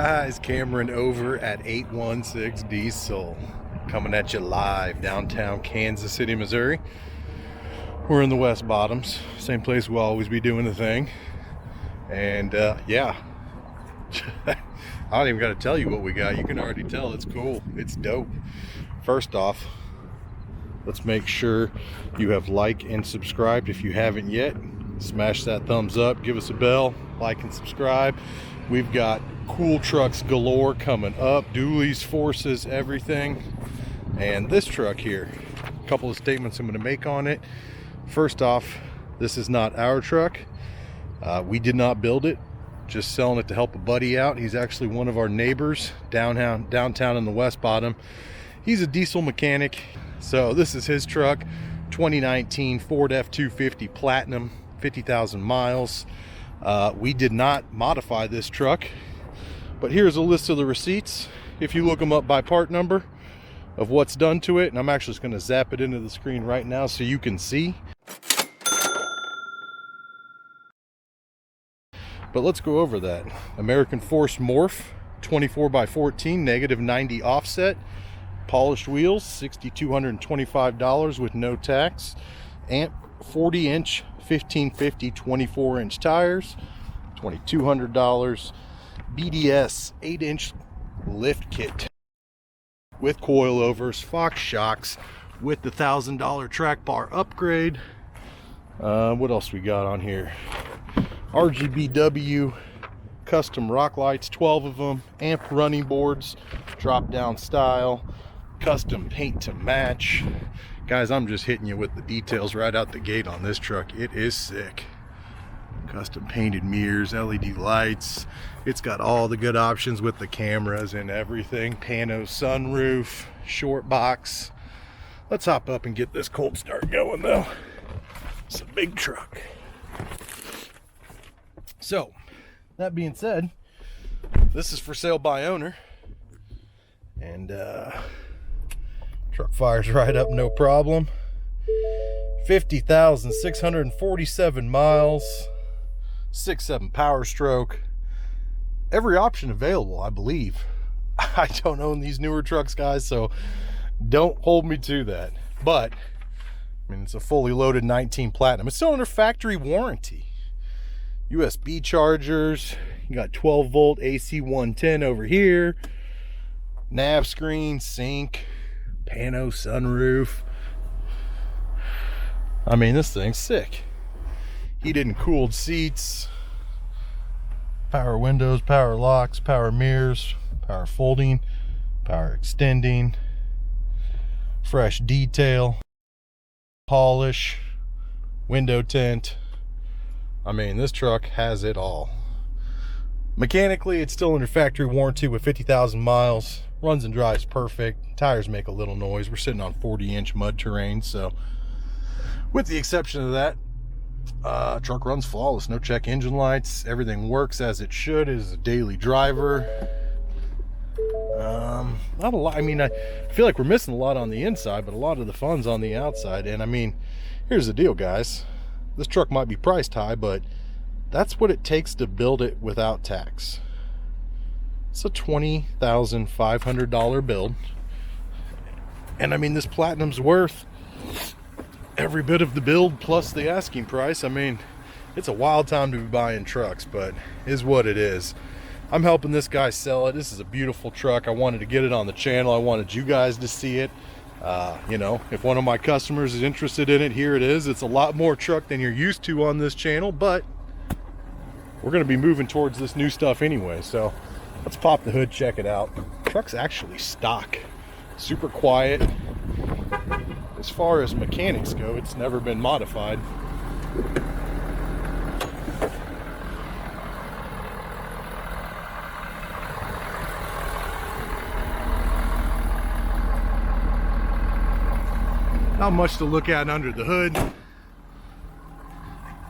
guys? Cameron over at 816 Diesel, coming at you live downtown Kansas City, Missouri. We're in the West Bottoms, same place we'll always be doing the thing. And yeah, I don't even got to tell you what we got. You can already tell it's cool. It's dope. First off, let's make sure you have liked and subscribed. If you haven't yet, smash that thumbs up, give us a bell, like and subscribe. We've got cool trucks galore coming up, dualies, forces, everything. And this truck here, a couple of statements I'm going to make on it. First off, this is not our truck. We did not build it, just selling it to help a buddy out. He's actually one of our neighbors downtown in the West Bottom. He's a diesel mechanic, so this is his truck. 2019 Ford F-250 Platinum, 50,000 miles. We did not modify this truck, but here's a list of the receipts. If you look them up by part number of what's done to it, and I'm actually just going to zap it into the screen right now so you can see. But let's go over that. American Force Morph, 24x14, negative 90 offset, polished wheels, $6,225 with no tax, amp 40-inch 1550 24-inch tires, $2,200, BDS 8-inch lift kit with coilovers, Fox shocks with the $1,000 track bar upgrade. What else we got on here? RGBW custom rock lights, 12 of them, amp running boards, drop down style, custom paint to match. Guys, I'm just hitting you with the details right out the gate on this truck. It is sick. Custom painted mirrors, LED lights. It's got all the good options with the cameras and everything. Pano sunroof, short box. Let's hop up and get this cold start going though. It's a big truck. So, that being said, this is for sale by owner. And truck fires right up, no problem. 50,647 miles, 6.7 power stroke. Every option available, I believe. I don't own these newer trucks, guys, so don't hold me to that. But, I mean, it's a fully loaded 19 Platinum. It's still under factory warranty. USB chargers. You got 12 volt AC 110 over here. Nav screen, sync, pano sunroof. I mean, this thing's sick. Heated and cooled seats, power windows, power locks, power mirrors, power folding, power extending, fresh detail, polish, window tint. I mean, this truck has it all. Mechanically, it's still under factory warranty with 50,000 miles. Runs and drives perfect. Tires make a little noise. We're sitting on 40-inch mud terrain, so with the exception of that, truck runs flawless. No check engine lights. Everything works as it should. It is a daily driver. Not a lot. I mean, I feel like we're missing a lot on the inside, but a lot of the fun's on the outside. And I mean, here's the deal, guys. This truck might be priced high, but that's what it takes to build it without tax. It's a $20,500 build. And I mean, this Platinum's worth every bit of the build plus the asking price. I mean, it's a wild time to be buying trucks, but is what it is. I'm helping this guy sell it. This is a beautiful truck. I wanted to get it on the channel. I wanted you guys to see it. You know, if one of my customers is interested in it, here it is. It's a lot more truck than you're used to on this channel, but we're going to be moving towards this new stuff anyway. So let's pop the hood, check it out. Truck's actually stock, super quiet. As far as mechanics go, it's never been modified. Not much to look at under the hood. It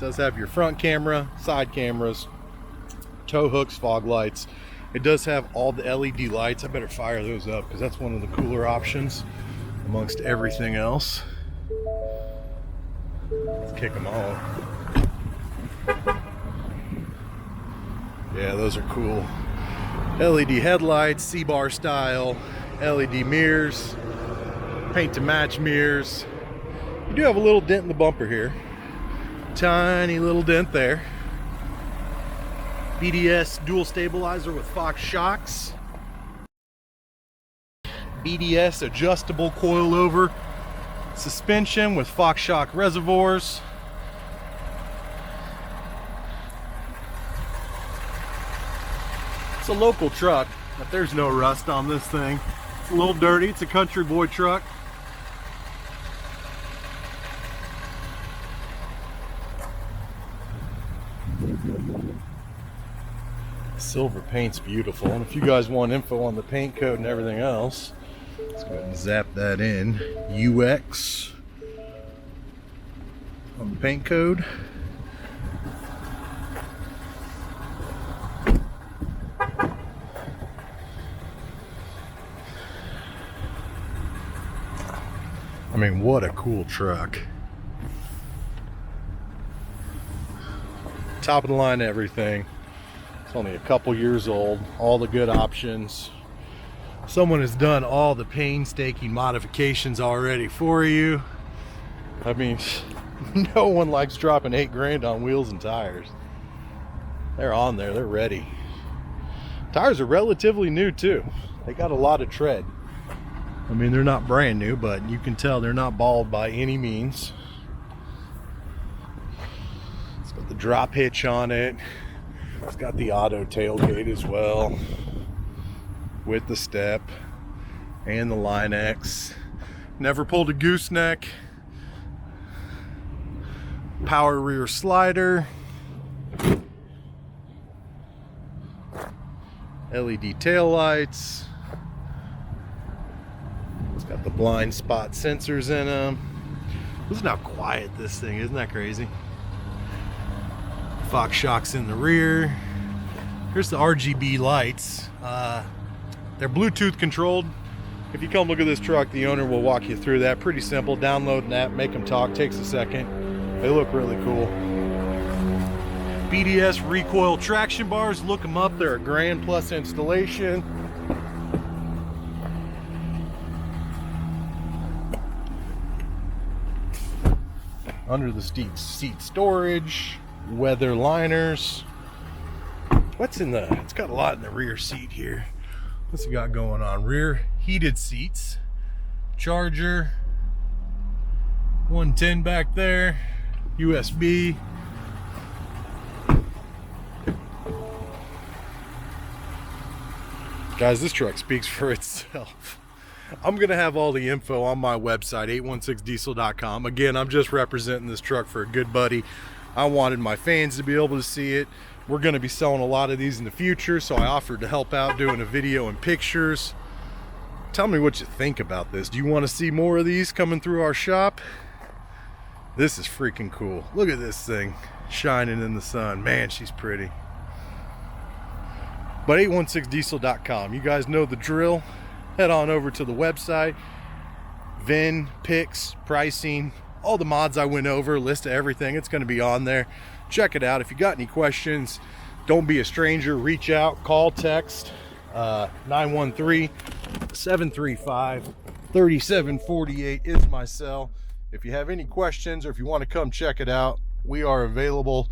does have your front camera, side cameras, tow hooks, fog lights. It does have all the LED lights. I better fire those up because that's one of the cooler options amongst everything else. Let's kick them all. Yeah, those are cool. LED headlights, C-bar style, LED mirrors, paint to match mirrors. You do have a little dent in the bumper here. Tiny little dent there. BDS dual stabilizer with Fox shocks. BDS adjustable coilover suspension with Fox shock reservoirs. It's a local truck, but there's no rust on this thing. It's a little dirty. It's a country boy truck. Silver paint's beautiful, and if you guys want info on the paint code and everything else, let's go ahead and zap that in. UX on the paint code. I mean, what a cool truck. Top of the line everything. It's only a couple years old. All the good options. Someone has done all the painstaking modifications already for you. I mean, no one likes dropping $8 grand on wheels and tires. They're on there, they're ready. Tires are relatively new too. They got a lot of tread. I mean, they're not brand new, but you can tell they're not bald by any means. It's got the drop hitch on it. It's got the auto tailgate as well, with the step and the Line-X. Never pulled a gooseneck. Power rear slider. LED taillights. It's got the blind spot sensors in them. Listen how quiet this thing is. Isn't that crazy? Fox shocks in the rear. Here's the RGB lights. They're Bluetooth controlled. If you come look at this truck, the owner will walk you through that. Pretty simple. Download an app, make them talk. Takes a second. They look really cool. BDS recoil traction bars. Look them up. They're a grand plus installation. Under the seat storage, weather liners. What's in the, it's got a lot in the rear seat here. What's it got going on? Rear heated seats, charger, 110 back there, USB. Guys, this truck speaks for itself. I'm going to have all the info on my website, 816diesel.com. Again, I'm just representing this truck for a good buddy. I wanted my fans to be able to see it. We're going to be selling a lot of these in the future, so I offered to help out doing a video and pictures. Tell me what you think about this. Do you want to see more of these coming through our shop? This is freaking cool. Look at this thing shining in the sun. Man, she's pretty. But 816diesel.com. You guys know the drill. Head on over to the website. VIN, pics, pricing, all the mods I went over, list of everything. It's going to be on there. Check it out. If you got any questions, don't be a stranger. Reach out, call, text. 913-735-3748 is my cell. If you have any questions or if you want to come check it out, we are available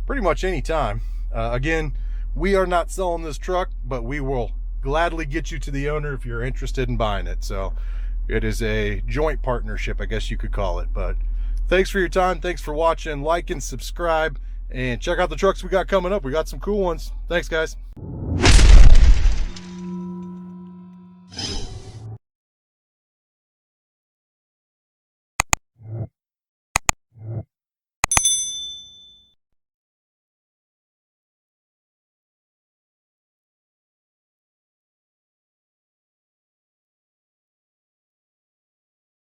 pretty much anytime. Again, we are not selling this truck, but we will gladly get you to the owner if you're interested in buying it. So it is a joint partnership, I guess you could call it. But thanks for your time. Thanks for watching. Like and subscribe and check out the trucks we got coming up. We got some cool ones. Thanks, guys.